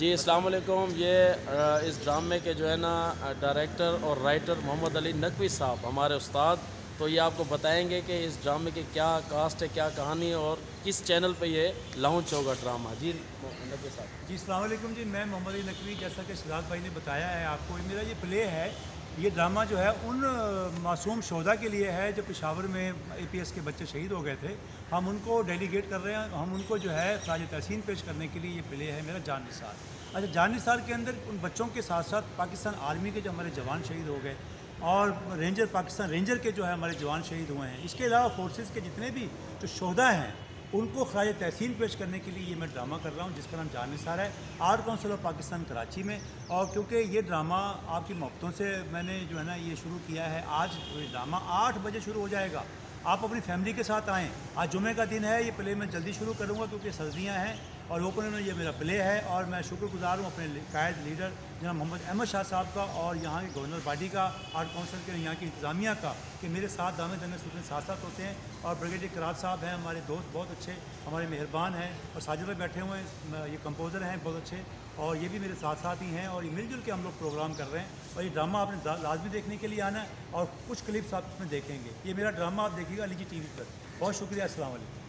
جی السلام علیکم۔ یہ اس ڈرامے کے جو ہے نا ڈائریکٹر اور رائٹر محمد علی نقوی صاحب ہمارے استاد، تو یہ آپ کو بتائیں گے کہ اس ڈرامے کی کیا کاسٹ ہے، کیا کہانی ہے اور کس چینل پہ یہ لانچ ہوگا ڈرامہ۔ جی نقوی صاحب۔ جی السلام علیکم جی، میں محمد علی نقوی، جیسا کہ شہزاد بھائی نے بتایا ہے آپ کو، میرا یہ پلے ہے۔ یہ ڈرامہ جو ہے ان معصوم شہداء کے لیے ہے جو پشاور میں APS کے بچے شہید ہو گئے تھے۔ ہم ان کو ڈیلیگیٹ کر رہے ہیں، ہم ان کو جو ہے خراج تحسین پیش کرنے کے لیے یہ پلے ہے میرا جان نثار۔ اچھا، جان نثار کے اندر ان بچوں کے ساتھ ساتھ پاکستان آرمی کے جو ہمارے جوان شہید ہو گئے اور پاکستان رینجر کے جو ہے ہمارے جوان شہید ہوئے ہیں، اس کے علاوہ فورسز کے جتنے بھی جو شہداء ہیں ان کو خراج تحسین پیش کرنے کے لیے یہ میں ڈرامہ کر رہا ہوں، جس کا نام جان نثار ہے، art council of Pakistan Karachi میں۔ اور کیونکہ یہ ڈرامہ آپ کی محبتوں سے میں نے جو ہے نا یہ شروع کیا ہے، آج یہ ڈرامہ 8 بجے شروع ہو جائے گا۔ آپ اپنی فیملی کے ساتھ آئیں۔ آج جمعہ کا دن ہے، یہ پلے میں جلدی شروع کروں گا کیونکہ سردیاں ہیں، اور اوپنر میں یہ میرا پلے ہے، اور میں شکر گزار ہوں اپنے قائد لیڈر جناب محمد احمد شاہ صاحب کا اور یہاں کے گورنر باڈی کا، آرٹ کونسل کے، یہاں کی انتظامیہ کا، کہ میرے ساتھ دامے دنے سوتنے ساتھ ساتھ ہوتے ہیں۔ اور بریگیڈیئر کراط صاحب ہیں ہمارے دوست، بہت اچھے، ہمارے مہربان ہیں، اور ساجد میں بیٹھے ہوئے ہیں، یہ کمپوزر ہیں بہت اچھے، اور یہ بھی میرے ساتھ ساتھ ہی ہیں، اور یہ مل جل کے ہم لوگ پروگرام کر رہے ہیں۔ اور یہ ڈرامہ آپ نے لازمی دیکھنے کے لیے آنا ہے، اور کچھ کلپس آپ اس میں دیکھیں گے۔ یہ میرا ڈرامہ آپ دیکھیے گا علی جی TV پر۔ بہت شکریہ، السلام علیکم۔